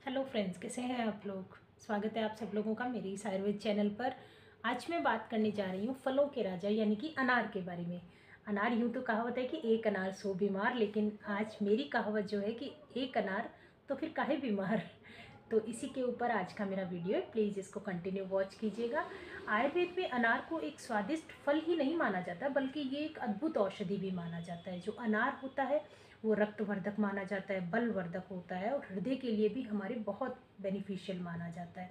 Hello friends, कैसे हैं आप लोग। स्वागत है आप सब लोगों का मेरी इस आयुर्वेद चैनल पर। आज मैं बात करने जा रही हूँ फलों के राजा यानी कि अनार के बारे में। अनार यूँ तो कहावत है कि एक अनार सौ बीमार, लेकिन आज मेरी कहावत जो है कि एक अनार तो फिर काहे बीमार। तो इसी के ऊपर आज का मेरा वीडियो है, प्लीज़ इसको कंटिन्यू वॉच कीजिएगा। आयुर्वेद में अनार को एक स्वादिष्ट फल ही नहीं माना जाता, बल्कि ये एक अद्भुत औषधि भी माना जाता है। जो अनार होता है वो रक्तवर्धक माना जाता है, बलवर्धक होता है और हृदय के लिए भी हमारे बहुत बेनिफिशियल माना जाता है।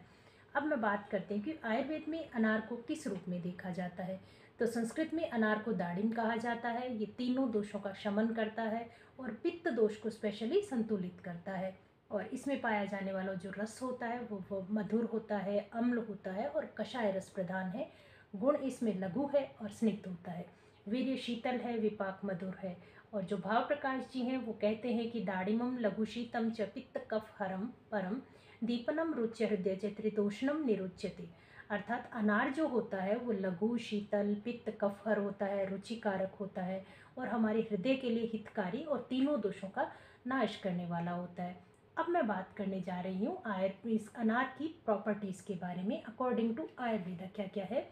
अब मैं बात करते हैं कि आयुर्वेद में अनार को किस रूप में देखा जाता है। तो संस्कृत में अनार को दाड़िम कहा जाता है। ये तीनों दोषों का शमन करता है और पित्त दोष को स्पेशली संतुलित करता है। और इसमें पाया जाने वाला जो रस होता है वो मधुर होता है, अम्ल होता है और कषाय रस प्रधान है। गुण इसमें लघु है और स्निग्ध होता है। वीर्य शीतल है, विपाक मधुर है। और जो भाव प्रकाश जी हैं वो कहते हैं कि दाड़िमम लघु शीतम च पित्त कफ हरम परम दीपनम रुच्य हृदय च त्रितोष्णम निरुच्यते। अर्थात अनार जो होता है वो लघु, शीतल, पित्त कफहर होता है, रुचिकारक होता है और हमारे हृदय के लिए हितकारी और तीनों दोषों का नाश करने वाला होता है। अब मैं बात करने जा रही हूँ इस अनार की प्रॉपर्टीज़ के बारे में। अकॉर्डिंग टू आयुर्वेदा क्या क्या है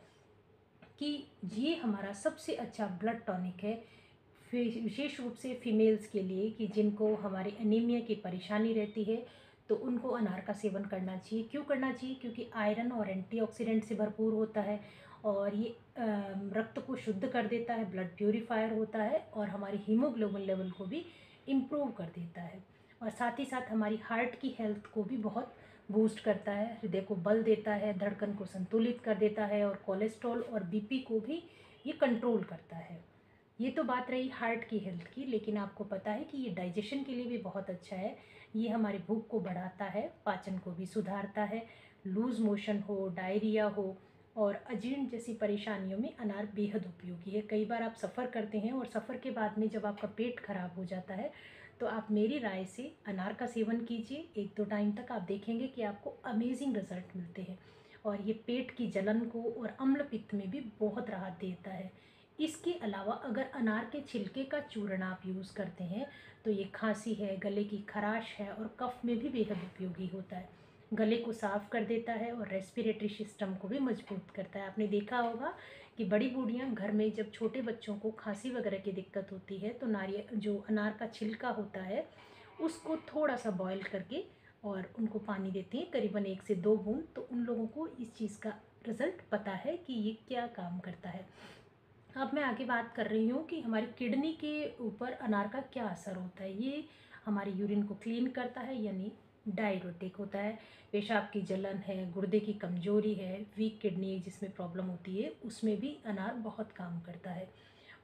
कि ये हमारा सबसे अच्छा ब्लड टॉनिक है, विशेष रूप से फीमेल्स के लिए कि जिनको हमारे एनीमिया की परेशानी रहती है तो उनको अनार का सेवन करना चाहिए। क्यों करना चाहिए? क्योंकि आयरन और एंटीऑक्सीडेंट से भरपूर होता है और ये रक्त को शुद्ध कर देता है, ब्लड प्यूरिफायर होता है और हमारी हीमोग्लोबिन लेवल को भी इम्प्रूव कर देता है। और साथ ही साथ हमारी हार्ट की हेल्थ को भी बहुत बूस्ट करता है, हृदय को बल देता है, धड़कन को संतुलित कर देता है और कोलेस्ट्रॉल और बीपी को भी ये कंट्रोल करता है। ये तो बात रही हार्ट की हेल्थ की, लेकिन आपको पता है कि ये डाइजेशन के लिए भी बहुत अच्छा है। ये हमारी भूख को बढ़ाता है, पाचन को भी सुधारता है। लूज मोशन हो, डायरिया हो और अजीर्ण जैसी परेशानियों में अनार बेहद उपयोगी है। कई बार आप सफ़र करते हैं और सफ़र के बाद में जब आपका पेट खराब हो जाता है तो आप मेरी राय से अनार का सेवन कीजिए। 1-2 टाइम तक आप देखेंगे कि आपको अमेजिंग रिजल्ट मिलते हैं और ये पेट की जलन को और अम्ल पित्त में भी बहुत राहत देता है। इसके अलावा अगर अनार के छिलके का चूर्ण आप यूज़ करते हैं तो ये खांसी है, गले की खराश है और कफ में भी बेहद उपयोगी होता है। गले को साफ कर देता है और रेस्पिरेटरी सिस्टम को भी मजबूत करता है। आपने देखा होगा कि बड़ी बूढ़ियाँ घर में जब छोटे बच्चों को खांसी वगैरह की दिक्कत होती है तो नारियल जो अनार का छिलका होता है उसको थोड़ा सा बॉयल करके और उनको पानी देती हैं, करीबन 1 से 2 बूंद। तो उन लोगों को इस चीज़ का रिज़ल्ट पता है कि ये क्या काम करता है। अब मैं आगे बात कर रही हूँ कि हमारी किडनी के ऊपर अनार का क्या असर होता है। ये हमारी यूरिन को क्लीन करता है यानी डाययूरेटिक होता है। पेशाब की जलन है, गुर्दे की कमजोरी है, वीक किडनी जिसमें प्रॉब्लम होती है उसमें भी अनार बहुत काम करता है।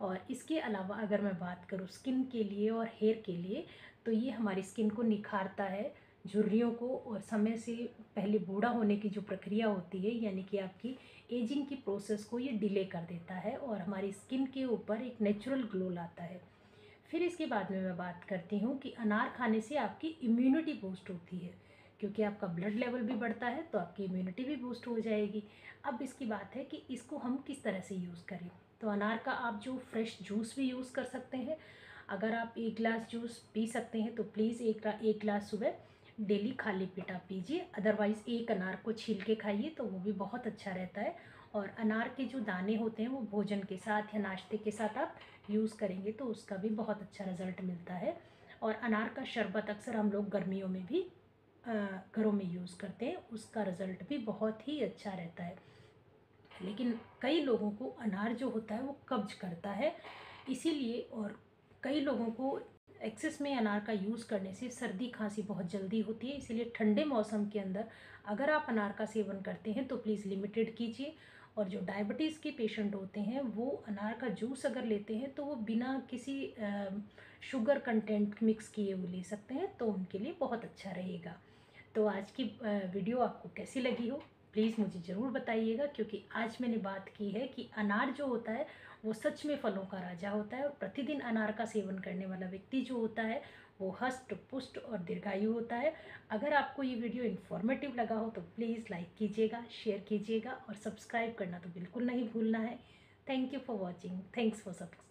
और इसके अलावा अगर मैं बात करूँ स्किन के लिए और हेयर के लिए तो ये हमारी स्किन को निखारता है, झुर्रियों को और समय से पहले बूढ़ा होने की जो प्रक्रिया होती है यानी कि आपकी एजिंग की प्रोसेस को ये डिले कर देता है और हमारी स्किन के ऊपर एक नेचुरल ग्लो लाता है। फिर इसके बाद में मैं बात करती हूँ कि अनार खाने से आपकी इम्यूनिटी बूस्ट होती है, क्योंकि आपका ब्लड लेवल भी बढ़ता है तो आपकी इम्यूनिटी भी बूस्ट हो जाएगी। अब इसकी बात है कि इसको हम किस तरह से यूज़ करें। तो अनार का आप जो फ्रेश जूस भी यूज़ कर सकते हैं। अगर आप 1 गिलास जूस पी सकते हैं तो प्लीज़ एक गिलास सुबह डेली खाली पेट आप पीजिए। अदरवाइज़ एक अनार को छील के खाइए तो वो भी बहुत अच्छा रहता है। और अनार के जो दाने होते हैं वो भोजन के साथ या नाश्ते के साथ आप यूज़ करेंगे तो उसका भी बहुत अच्छा रिज़ल्ट मिलता है। और अनार का शरबत अक्सर हम लोग गर्मियों में भी घरों में यूज़ करते हैं, उसका रिज़ल्ट भी बहुत ही अच्छा रहता है। लेकिन कई लोगों को अनार जो होता है वो कब्ज करता है, इसीलिए और कई लोगों को एक्सेस में अनार का यूज़ करने से सर्दी खांसी बहुत जल्दी होती है। इसीलिए ठंडे मौसम के अंदर अगर आप अनार का सेवन करते हैं तो प्लीज़ लिमिटेड कीजिए। और जो डायबिटीज़ के पेशेंट होते हैं वो अनार का जूस अगर लेते हैं तो वो बिना किसी शुगर कंटेंट मिक्स किए हुए ले सकते हैं, तो उनके लिए बहुत अच्छा रहेगा। तो आज की वीडियो आपको कैसी लगी हो प्लीज़ मुझे ज़रूर बताइएगा, क्योंकि आज मैंने बात की है कि अनार जो होता है वो सच में फलों का राजा होता है और प्रतिदिन अनार का सेवन करने वाला व्यक्ति जो होता है वो हष्ट पुष्ट और दीर्घायु होता है। अगर आपको ये वीडियो इन्फॉर्मेटिव लगा हो तो प्लीज़ लाइक कीजिएगा, शेयर कीजिएगा और सब्सक्राइब करना तो बिल्कुल नहीं भूलना है। Thank you for watching. Thanks for subscribe.